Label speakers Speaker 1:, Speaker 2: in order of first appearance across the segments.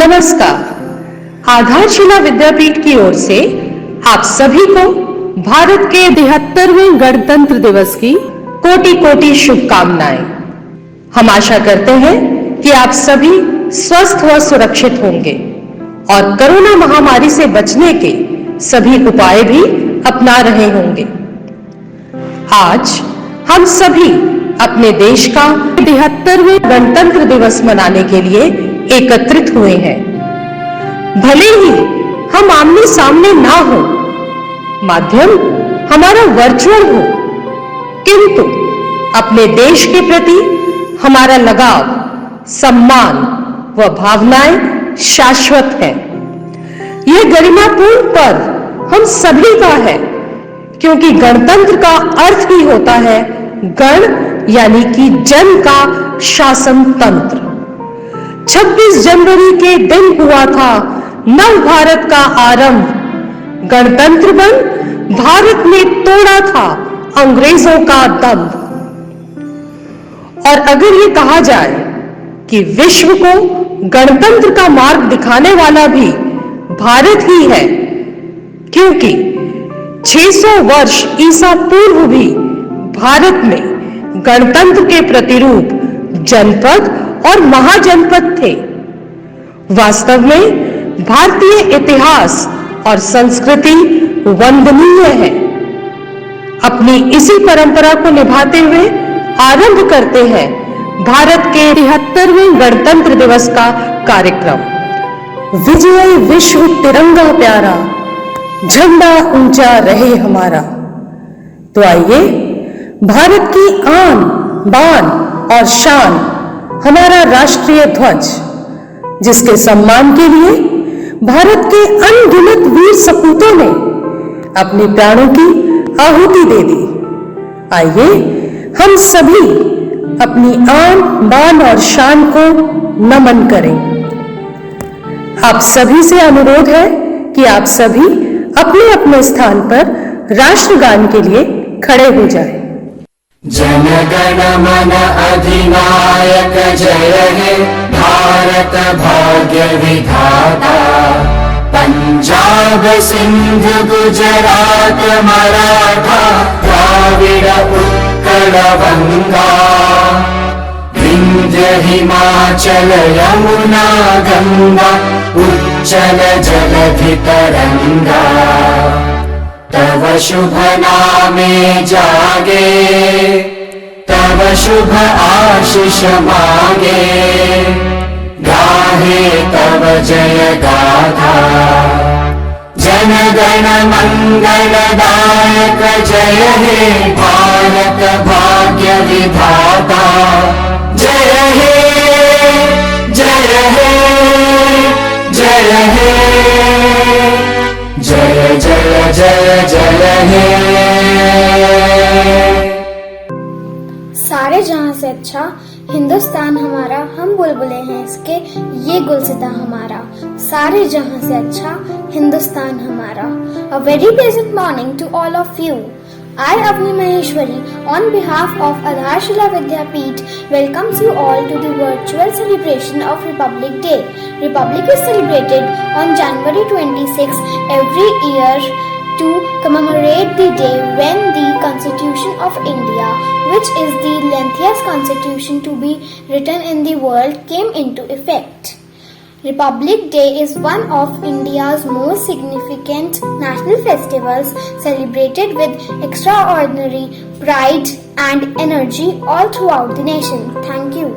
Speaker 1: नमस्कार। आधारशिला विद्यापीठ की ओर से आप सभी को भारत के 73वें गणतंत्र दिवस की कोटि कोटि शुभकामनाएं। हम आशा करते हैं कि आप सभी स्वस्थ व सुरक्षित होंगे और कोरोना महामारी से बचने के सभी उपाय भी अपना रहे होंगे। आज हम सभी अपने देश का 73वें गणतंत्र दिवस मनाने के लिए एकत्रित हुए हैं। भले ही हम आमने सामने ना हो, माध्यम हमारा वर्चुअल हो, किंतु अपने देश के प्रति हमारा लगाव, सम्मान व भावनाएं शाश्वत है। यह गरिमापूर्ण पर्व हम सभी का है, क्योंकि गणतंत्र का अर्थ ही होता है गण यानी कि जन का शासन तंत्र। 26 जनवरी के दिन हुआ था नव भारत का आरंभ। गणतंत्र बन भारत ने तोड़ा था अंग्रेजों का दंभ। और अगर ये कहा जाए कि विश्व को गणतंत्र का मार्ग दिखाने वाला भी भारत ही है, क्योंकि 600 वर्ष ईसा पूर्व भी भारत में गणतंत्र के प्रतिरूप जनपद और महाजनपद थे। वास्तव में भारतीय इतिहास और संस्कृति वंदनीय है। अपनी इसी परंपरा को निभाते हुए आरंभ करते हैं भारत के 73वें गणतंत्र दिवस का कार्यक्रम। विजय विश्व तिरंगा प्यारा, झंडा ऊंचा रहे हमारा। तो आइए भारत की आन बान और शान हमारा राष्ट्रीय ध्वज, जिसके सम्मान के लिए भारत के अनगिनत वीर सपूतों ने अपने प्राणों की आहुति दे दी। आइए हम सभी अपनी आन बान और शान को नमन करें। आप सभी से अनुरोध है कि आप सभी अपने अपने स्थान पर राष्ट्रगान के लिए खड़े हो जाएं।
Speaker 2: जन गण मन अधिनायक जय हे भारत भाग्य विधाता। पंजाब सिंध गुजरात मराठा द्राविड़ उत्कल बंगा। विंध्य हिमाचल यमुना गंगा उच्चल जलधि तरंगा। तव शुभ नामे जागे, तव शुभ आशीष मागे। गाहे तव जय गाथा, जन गण मंगलदायक जय हे भारत भाग्य विधाता। जय हे जय हे जय हे जय जय जय जय हे।
Speaker 3: सारे जहां से अच्छा हिंदुस्तान हमारा, हम बुलबुलें हैं इसके, ये गुलसिता हमारा। सारे जहां से अच्छा हिंदुस्तान हमारा। A very pleasant morning to all of you. I, Avni Maheshwari, on behalf of Adharshila Vidyapeeth, welcomes you all to the virtual celebration of Republic Day. Republic is celebrated on January 26 every year to commemorate the day when the Constitution of India, which is the lengthiest constitution to be written in the world, came into effect. Republic Day is one of India's most significant national festivals, celebrated with extraordinary pride and energy all throughout the nation. Thank you.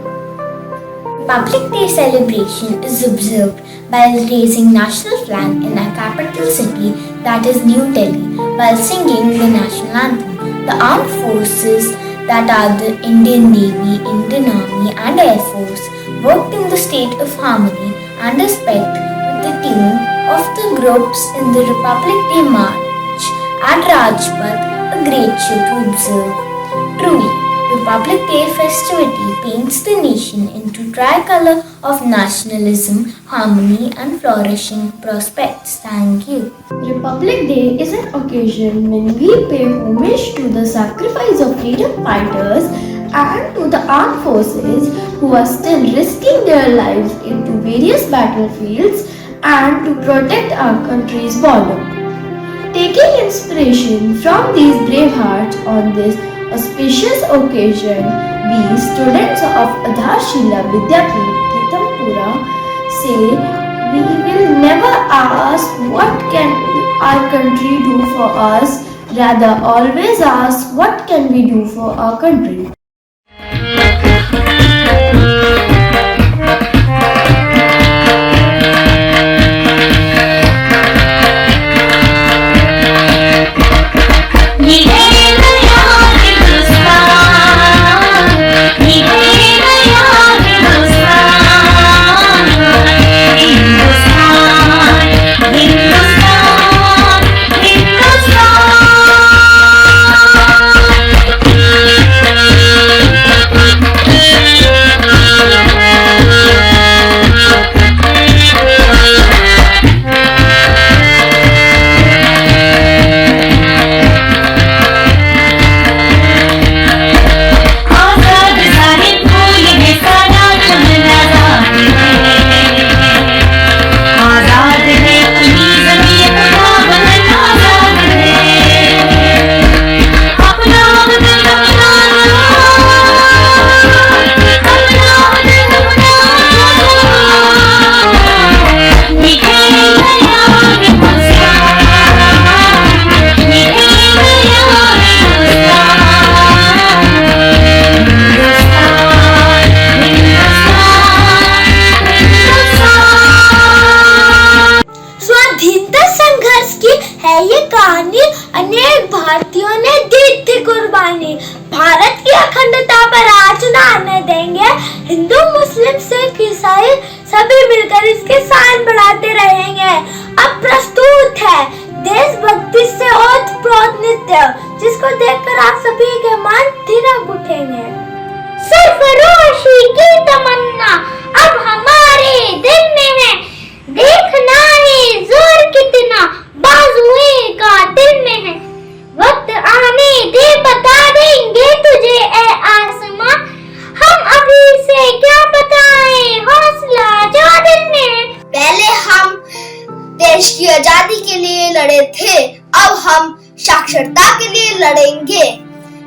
Speaker 4: Republic Day celebration is observed by raising national flag in our capital city, that is New Delhi, while singing the national anthem. The armed forces, that are the Indian Navy, Indian Army and Air Force, worked in the state of harmony and respect with the team of the groups in the Republic Day March at Rajpath, a great show to observe. Truly, Republic Day festivity paints the nation into tricolor of nationalism, harmony and flourishing prospects. Thank you.
Speaker 5: Republic Day is an occasion when we pay homage to the sacrifice of freedom fighters
Speaker 4: and to the armed forces who are still risking their lives into various battlefields and to protect our country's border. Taking inspiration from these brave hearts on this auspicious occasion, we students of Adharshila Vidyapeeth, Pitampura say we will never ask what can our country do for us, rather always ask what can we do for our country. अनेक भारतीयों ने दी थी कुर्बानी। भारत की अखंडता पर आँच न आने देंगे। हिंदू, मुस्लिम, सिख, ईसाई सभी मिलकर इसके शान बढ़ाते रहेंगे। अब प्रस्तुत है देशभक्ति से ओतप्रोत नृत्य, जिसको देखकर आप सभी के मन थिरक उठेंगे। सरफरोशी की तमन्ना अब हमारे दिल में है, देखना है जोर कितना बाजुए का दिल में है। वक्त आने दे बता देंगे तुझे ए आसमां, हम अभी से क्या बताएं हौसला जो दिल में है।
Speaker 3: पहले हम देश की आजादी के लिए लड़े थे, अब हम साक्षरता के लिए लड़ेंगे।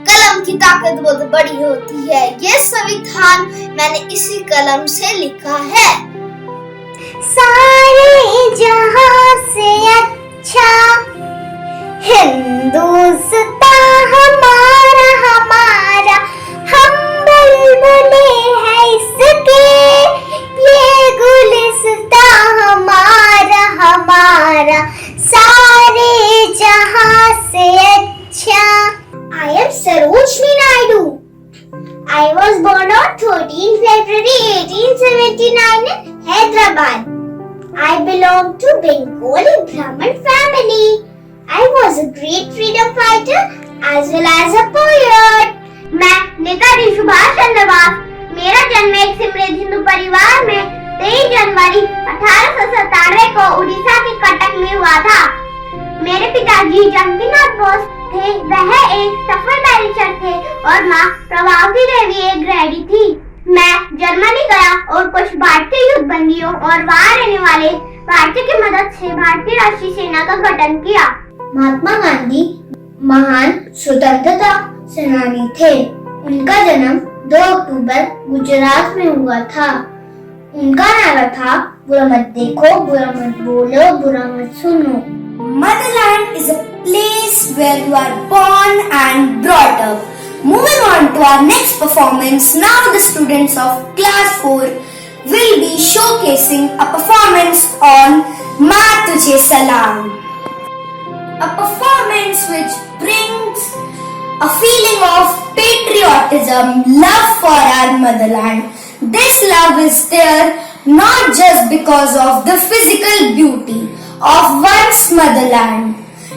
Speaker 3: कलम की ताकत बहुत बड़ी होती है, ये संविधान मैंने इसी कलम से लिखा है।
Speaker 5: सारे जहां से अच्छा हिंदुस्तान हमारा हमारा, हम बुलबुले हैं इसके, ये गुलिस्तान हमारा हमारा, सारे जहां से अच्छा। I am Sarojini Naidu. I was born on 13 February 1879 in Hyderabad. I belong to Bengali Brahmin family. I was a great freedom fighter as well as a poet. मैं नेताजी सुभाष चंद्र बोस। मेरा जन्म एक समृद्ध हिंदू परिवार में 23 जनवरी 1897 को उड़ीसा के कटक में हुआ था। मेरे पिताजी जानकीनाथ बोस थे, वह एक सफल बैरिस्टर थे और माँ प्रभावती देवी एक गृहिणी थी। मैं जर्मनी गया और कुछ भारतीय युद्ध बंदियों और वहाँ रहने वाले भारतीयों की मदद से भारतीय राष्ट्रीय सेना का गठन किया। महात्मा गांधी महान स्वतंत्रता सेनानी थे। उनका जन्म 2 अक्टूबर गुजरात में हुआ था। उनका नारा था, बुरा मत देखो, बुरा मत बोलो, बुरा मत सुनो।
Speaker 6: Motherland is a place where you are born and brought up. Moving on to our next performance, now the students of class 4 will be showcasing a performance on Maa Tujhe Salam. A performance which brings a feeling of patriotism, love for our motherland. This love is there not just because of the physical beauty of one's motherland,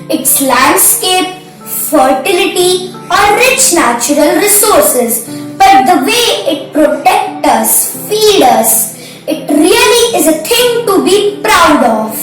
Speaker 6: its landscape, fertility or rich natural resources, but the way it protects us, feeds us, it really is a thing to be proud of.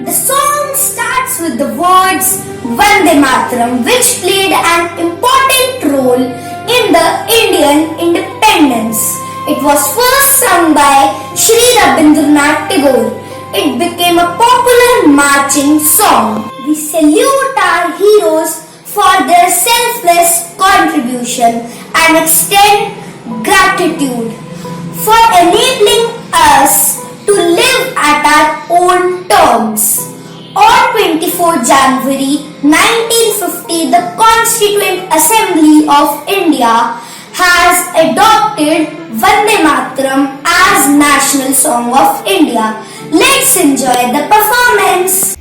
Speaker 6: The song starts with the words Vande Mataram, which played an important role in the Indian independence. It was first sung by Sri Rabindranath Tagore. It became a popular marching song. We salute our heroes for their selfless contribution and extend gratitude for enabling us to live at our own terms. On 24 January 1950, the Constituent Assembly of India has adopted Vande Mataram as National Song of India. Let's enjoy the performance.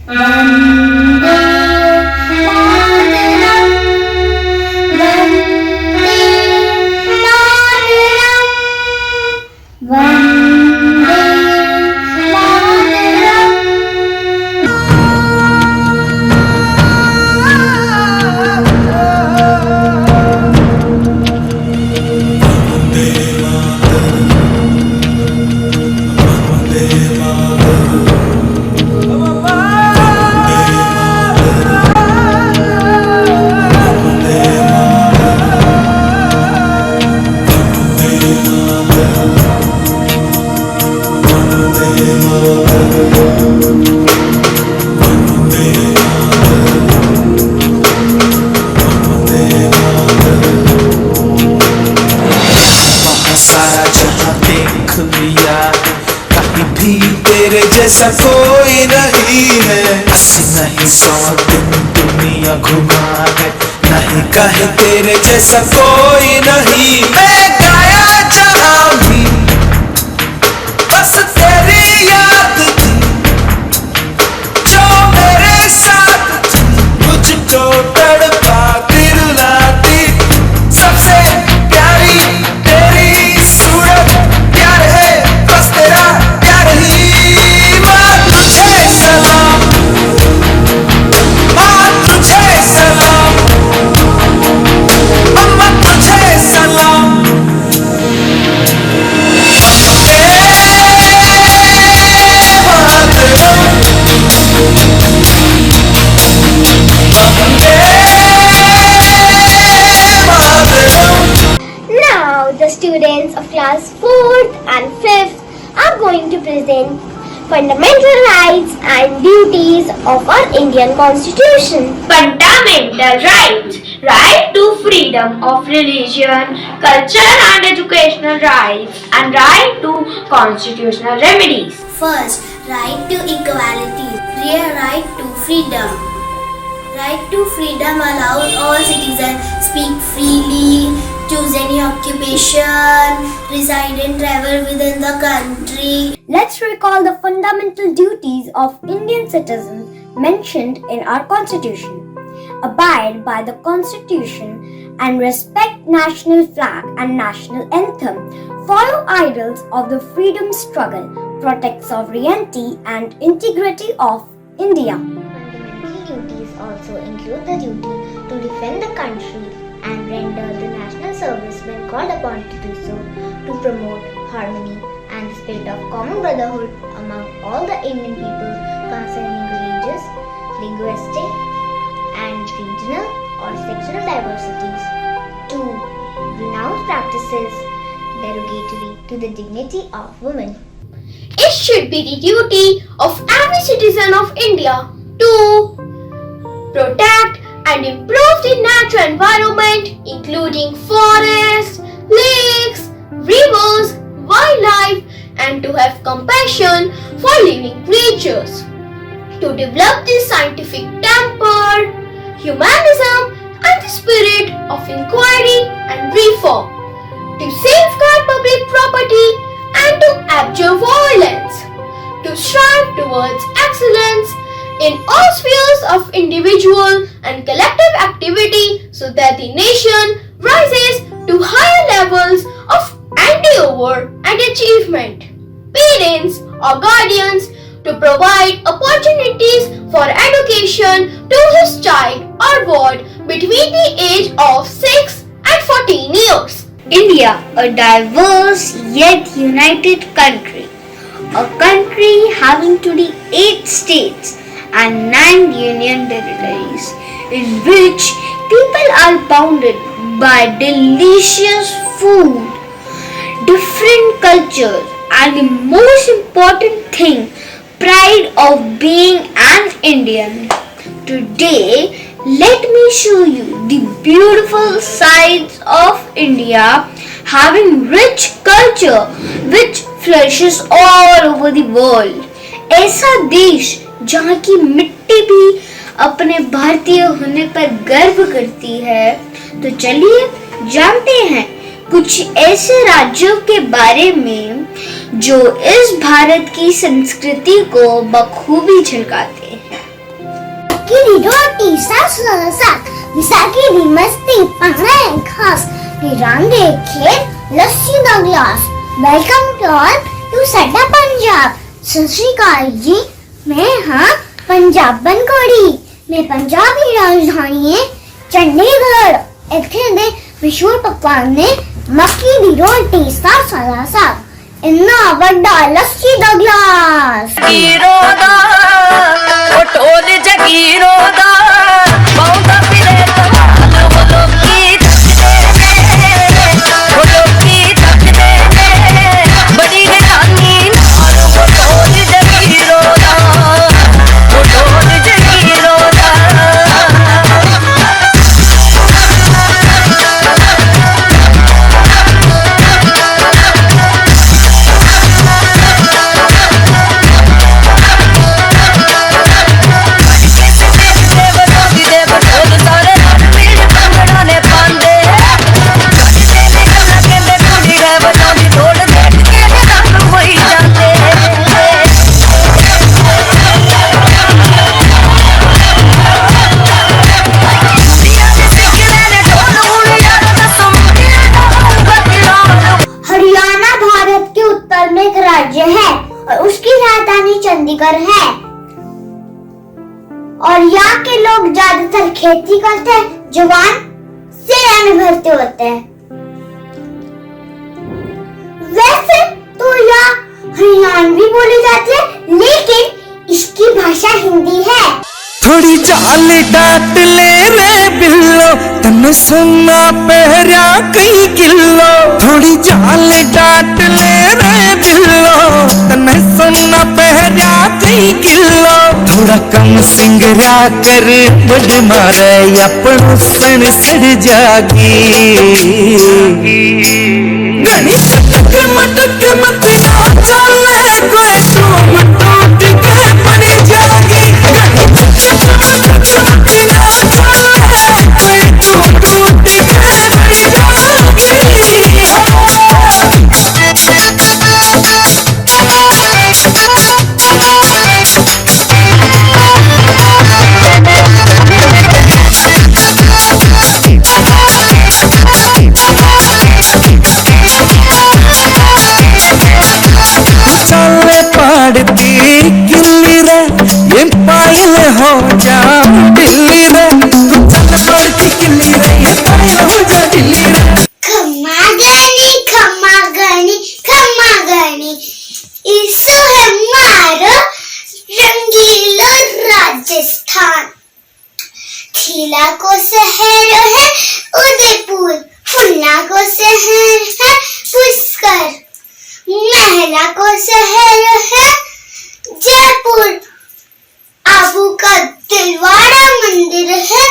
Speaker 2: जैसा कोई नहीं है, 80 नहीं 100 दिन दुनिया घुमा है, नहीं कहे तेरे जैसा कोई नहीं। मैं गाया जहाँ भी बस तेरी याद थी, जो मेरे साथ थी, मुझको तड़पाती रुलाती, सबसे प्यारी तेरी सूरत, प्यार है बस तेरा प्यार ही।
Speaker 5: Now the students of class 4th and 5th are going to present fundamental rights and duties of our Indian Constitution.
Speaker 4: Fundamental rights. Right to freedom of religion, culture and educational rights, and right to constitutional remedies.
Speaker 3: First, right to equality. Right to freedom. Right to freedom allows all citizens speak freely, choose any occupation, reside and travel within the country.
Speaker 5: Let's recall the fundamental duties of Indian citizens mentioned in our Constitution. Abide by the Constitution and respect national flag and national anthem. Follow ideals of the freedom struggle. Protect sovereignty and integrity of India. Fundamental duties also include the duty to defend the country and render the national service when called upon to do so, to promote harmony and the spirit of common brotherhood among all the Indian people concerning religious, linguistic and regional or sectional diversities, to renounce practices derogatory to the dignity of women.
Speaker 3: It should be the duty of every citizen of India to protect and improve the natural environment, including forests, lakes, rivers, wildlife, and to have compassion for living creatures, to develop the scientific temper, humanism, and the spirit of inquiry and reform, to safeguard public property and to abjure violence, to strive towards excellence in all spheres of individual and collective activity so that the nation rises to higher levels of endeavor and achievement. Parents or guardians to provide opportunities for education to his child or ward between the age of 6 and 14 years.
Speaker 5: India, a diverse yet united country. A country having today 8 states and 9 union territories, in which people are bounded
Speaker 4: by delicious food, different cultures, and the most important thing, pride of being an Indian. Today, let me show you the beautiful sides of India, having rich culture which flourishes all over the world. ऐसा देश जहाँ की मिट्टी भी अपने भारतीय होने पर गर्व करती है। तो चलिए जानते हैं कुछ ऐसे राज्यों के बारे में जो इस भारत की संस्कृति को बखूबी झलकाते हैं।
Speaker 5: की रोटी साग विसाखी दी मस्ती पहने खास तिरंगे खेत लस्सी दा glass. Welcome to all to सड्डा पंजाब। सत श्री अकाल जी, मैं हाँ पंजाबन कोड़ी। मैं पंजाब की राजधानी है चंडीगढ़। इत्थे दे मशहूर पकवान ने मक्की दी रोटी साग इन्ना वड्डा लस्सी दा ग्लास। चंडीगढ़ है और यहाँ के लोग ज्यादातर खेती करते हैं। जवान सेना में भर्ती होते हैं। वैसे तो यहाँ हरियाणवी बोली जाती है, लेकिन इसकी भाषा हिंदी है।
Speaker 2: थोड़ी चाल डाट ले रे बिल्लो, तन सुना पहरा कई किलो। थोड़ी चाल डाट ले रे बिल्लो, तन सुना पहरा कई किलो। थोड़ा कम सिंगरा कर बड़ मारे अपन सन सड़ जागी। गणेश मटक मटक मत चले कोई तुम टूट के बन जागी। चले पड़ती गिल्ली रे ये पायल हो जा दिल्ली रे। चल पड़ती गिल्ली रे ये पायल हो जा दिल्ली रे।
Speaker 5: खम्मा गनी इसो है मारो रंगीलो राजस्थान। थीला को शहर है उदयपुर, फुल्ला को शहर है पुष्कर, महला को शहर है जयपुर, आबू का दिलवाड़ा मंदिर है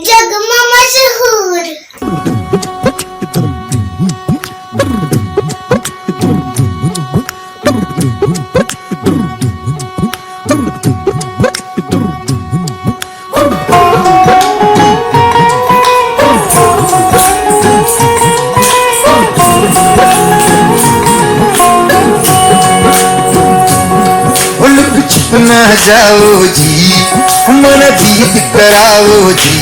Speaker 5: जगमा मशहूर।
Speaker 7: न जाओ जी मन बीत कराओ जी।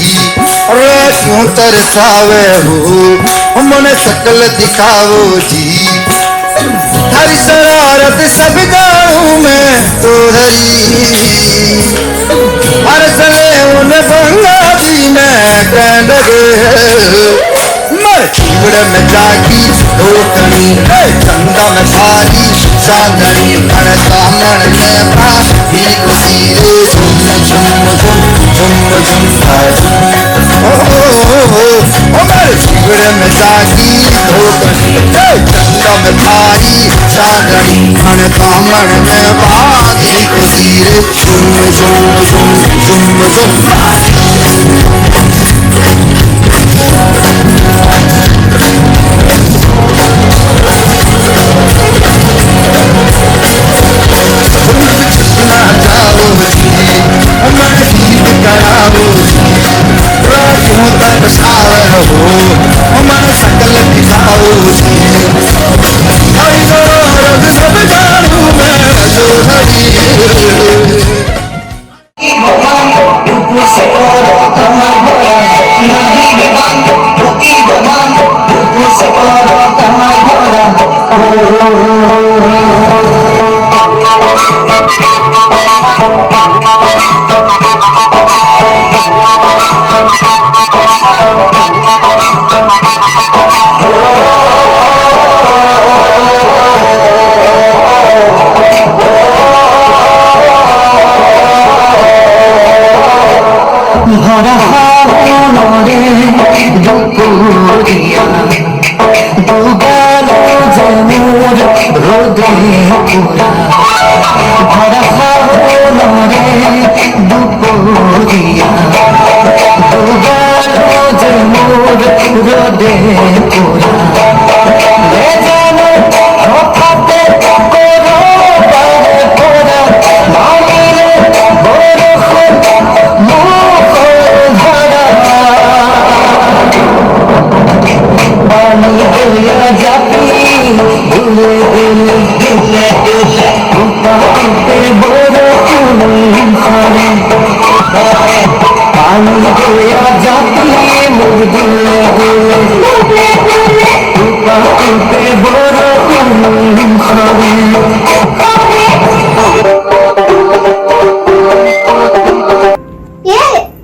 Speaker 7: क्यों तरसावे हो मन शकल दिखाओ जी। हरी शरारत सब गाँव में तो हरी, हर सले उन पंजाबी में कह लगे। मर चीवड़ में जागी दो कमी, चंदा में भारी चांदनी मन सामन में पा भी खुशी रे। झुम झुम झुम झुम झुम झुम। ओ मर सागणी मन कामण में बागी खुशी रे झुम झुम झुम झुम छपना जाओ जी मन गीत कराओ राजों तक सावर हो मन सकल दिखाओ जी रग सब जानू मैं जो हरी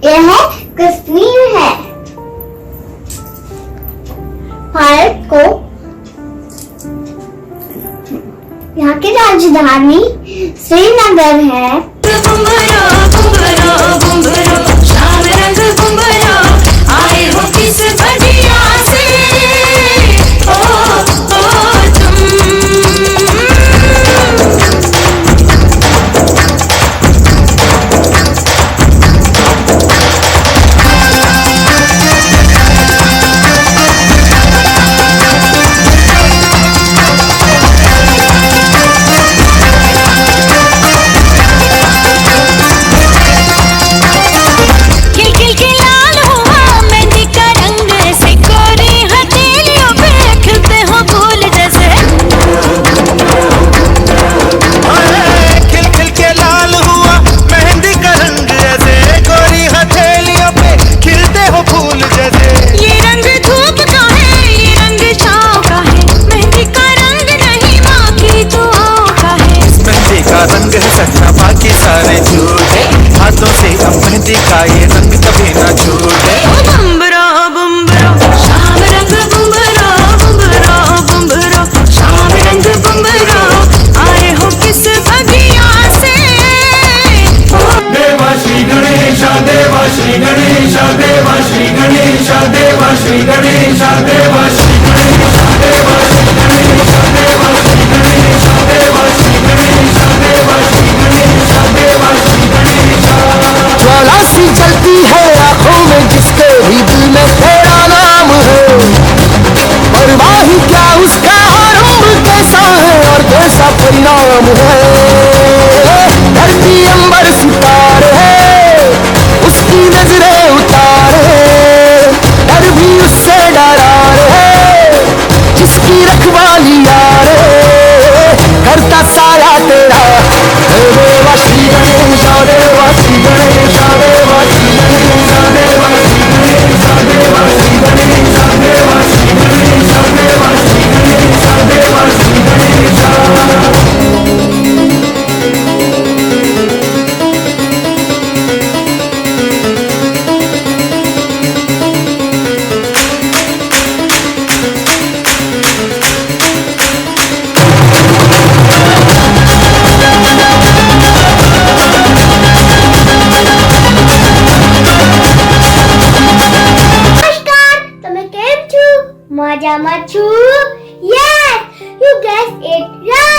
Speaker 5: यह कश्मीर है। भारत को यहाँ की राजधानी श्रीनगर है।
Speaker 2: जलती है आंखों में जिसके भी दिल में तेरा नाम है, परवाही क्या उसका हर उम्र कैसा है और कैसा परिणाम है। धरती अंबर सितारे है उसकी नजरें उतारे, डर भी उससे डरा है जिसकी रखवाली यार करता साया तेरा। देवा श्री गणेश देवा श्री गणेश देवा श्री गणेश देवा श्री गणेश देवा श्री गणेश देवा श्री गणेश देवा श्री गणेश देवा Shri Ganesh.
Speaker 5: Maja Machu. Yes, you guessed it right.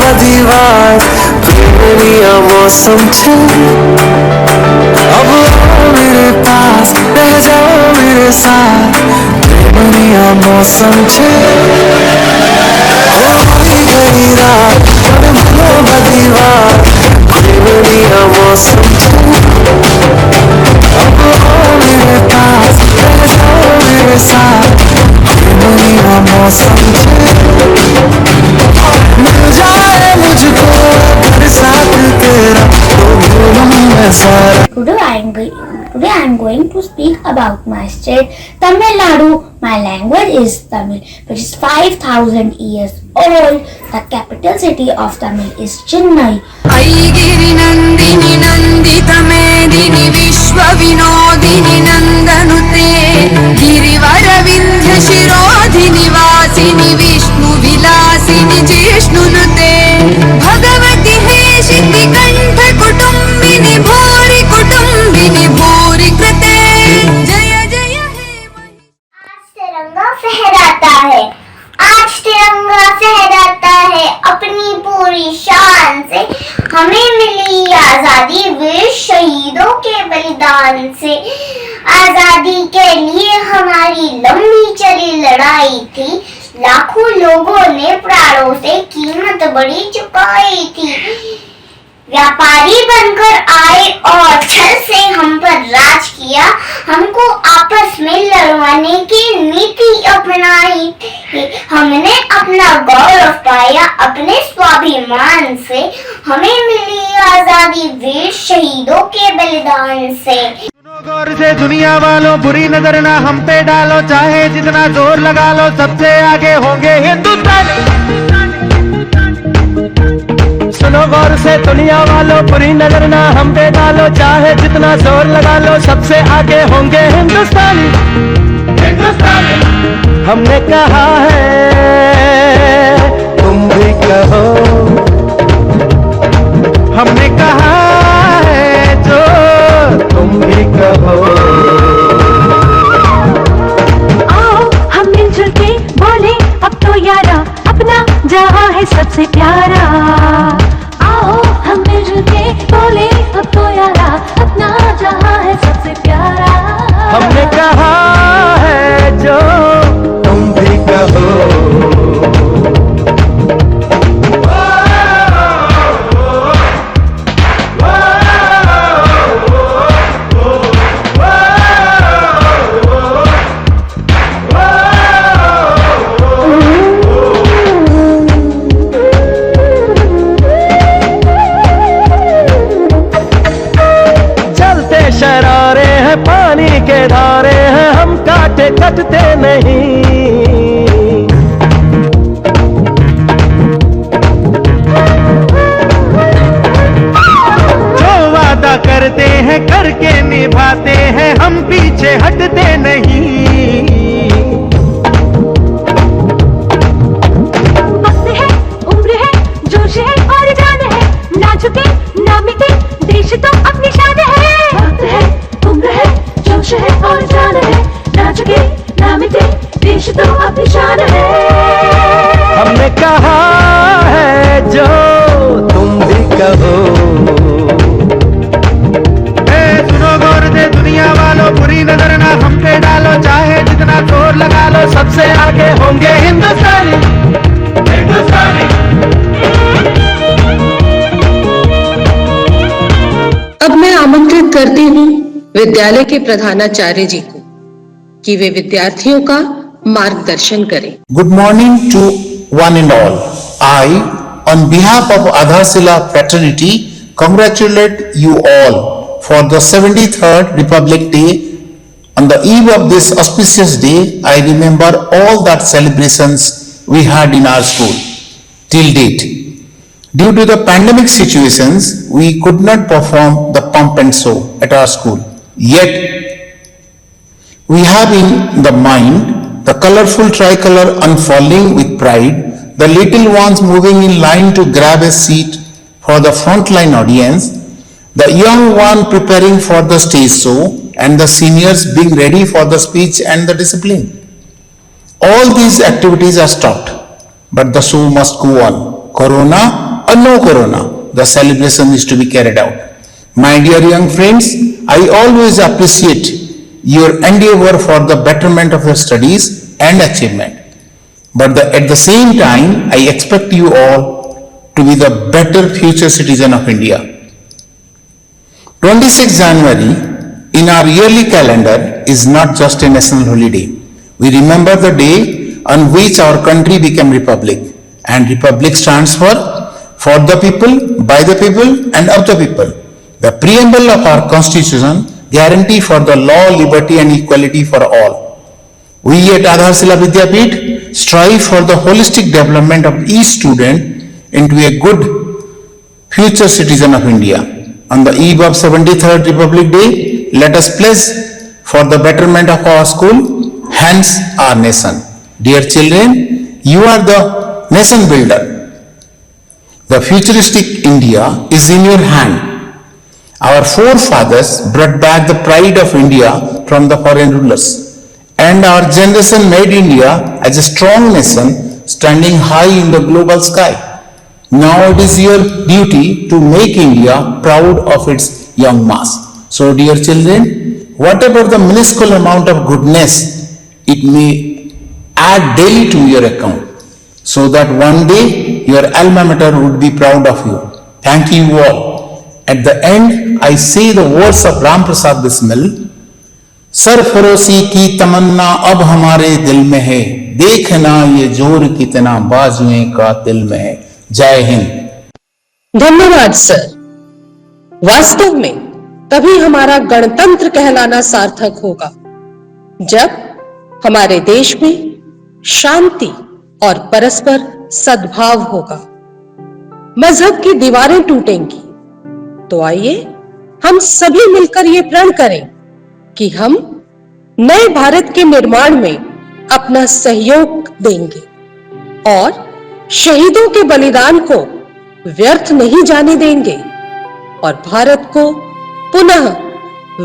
Speaker 2: બધી વાત પ્રેમની આ મૌસમ છે अब आओ मेरे पास रह जाओ मेरे साथ प्रेमनी आ मौसम छे घड़ी रात પણ ભૂલો બધી વાત પ્રેમની આ મૌસમ છે अब आओ मेरे पास रह जाओ मेरे साथ प्रेमनी आ मौसम छे मिल जाए मुझको घर साथ तेरा तो भूलूं मैं सारा
Speaker 4: Today I am going to speak about my state, Tamil Nadu. My language is Tamil, which is 5,000 years old. The capital city of Tamil is Chennai.
Speaker 8: ऐगिरि नन्दिनि नन्दित मेदिनि विश्व विनोदिनि नन्दनुते गिरिवर विन्ध्य शिरोधिनि वासिनि विष्णु विलासिनि जिष्णुनुते भगवति हेशिति कंठ कुटुम्बिनि भूरि कुटुम्बिनि भूरि कृते जय जय हे
Speaker 5: आज तिरंगा फहराता है, आज तिरंगा फहराता है अपनी पूरी शान से। हमें मिली आजादी वीर शहीदों के बलिदान से। आजादी के लिए हमारी लंबी चली लड़ाई थी, लाखों लोगों ने प्राणों से कीमत बड़ी चुकाई थी। व्यापारी बनकर आए और छल से हम पर राज किया, हमको आपस में लड़वाने की नीति अपनाई थी। हमने अपना गौरव पाया अपने स्वाभिमान से। हमें मिली आजादी वीर शहीदों के बलिदान से।
Speaker 9: सुनो गौर से दुनिया वालों, बुरी नजर ना हम पे डालो, चाहे जितना जोर लगा लो सबसे आगे होंगे हिंदुस्तान। सुनो गौर से दुनिया वालों, बुरी नजर ना हम पे डालो, चाहे जितना जोर लगा लो सबसे आगे होंगे हिंदुस्तानी। हमने कहा है तुम भी कहो, हमने कहा है जो तुम भी कहो।
Speaker 10: आओ हम मिलजुल के बोले अब तो यारा, अपना जहां है सबसे प्यारा। आओ हम मिलजुल के बोले अब तो यारा, अपना जहां है सबसे प्यारा।
Speaker 9: हमने कहा है जो तुम भी कहो। शरारे हैं पानी के धारे हैं, हम काटे कटते नहीं। जो वादा करते हैं करके निभाते हैं, हम पीछे हटते नहीं।
Speaker 10: वक्त है, उम्र है, जोश है और जान है, ना झुके ना मिटे देश तो अपनी शान है। वक्त है, उम्र है, जोश है और जान है, ना झुके ना मिटे देश तो अपनी शान है।
Speaker 9: हमने कहा है जो तुम भी कहो। सुनो गौर से दुनिया वालों, बुरी नजर ना हम पे डालो, चाहे जितना जोर लगा लो सबसे आगे होंगे हिंदुस्तानी।
Speaker 1: अब मैं आमंत्रित करती हूँ विद्यालय के प्रधानाचार्य जी को कि वे विद्यार्थियों का मार्गदर्शन करें।
Speaker 11: Good morning to one and all. I, on behalf of Adharshila fraternity, congratulate you all for the 73rd Republic Day. On the eve of this auspicious day, I remember all that celebrations we had in our school till date. Due to the pandemic situations, we could not perform the pump and show at our school. Yet, we have in the mind the colorful tricolor unfurling with pride, the little ones moving in line to grab a seat for the frontline audience, the young one preparing for the stage show, and the seniors being ready for the speech and the discipline. All these activities are stopped, but the show must go on. Corona or no corona, the celebration is to be carried out. My dear young friends, I always appreciate your endeavor for the betterment of your studies and achievement. But at the same time, I expect you all to be the better future citizen of India. 26 January in our yearly calendar is not just a national holiday. We remember the day on which our country became republic, and republic stands for the people, by the people and of the people. The preamble of our constitution guarantee for the law, liberty and equality for all. We at Adharshila Vidyapeeth strive for the holistic development of each student into a good future citizen of India. On the eve of 73rd Republic Day, let us pledge for the betterment of our school, hence our nation. Dear children, you are the nation builder. The futuristic India is in your hand. Our forefathers brought back the pride of India from the foreign rulers, and our generation made India as a strong nation standing high in the global sky. Now it is your duty to make India proud of its young mass. So dear children, whatever the minuscule amount of goodness it may add daily to your account, so that one day your alma mater would be proud of you. Thank you all. At the end, I say the words of Ram Prasad Bismil, सरफरोशी की तमन्ना अब हमारे दिल में है, देखना ये जोर कितना बाजुएं का दिल में है. जय हिंद.
Speaker 1: धन्यवाद सर. वास्तव में तभी हमारा गणतंत्र कहलाना सार्थक होगा जब हमारे देश में शांति और परस्पर सद्भाव होगा. मजहब की दीवारें टूटेंगी तो आइए हम सभी मिलकर ये प्रण करें कि हम नए भारत के निर्माण में अपना सहयोग देंगे और शहीदों के बलिदान को व्यर्थ नहीं जाने देंगे और भारत को पुनः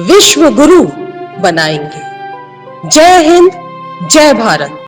Speaker 1: विश्व गुरु बनाएंगे. जय हिंद, जय भारत.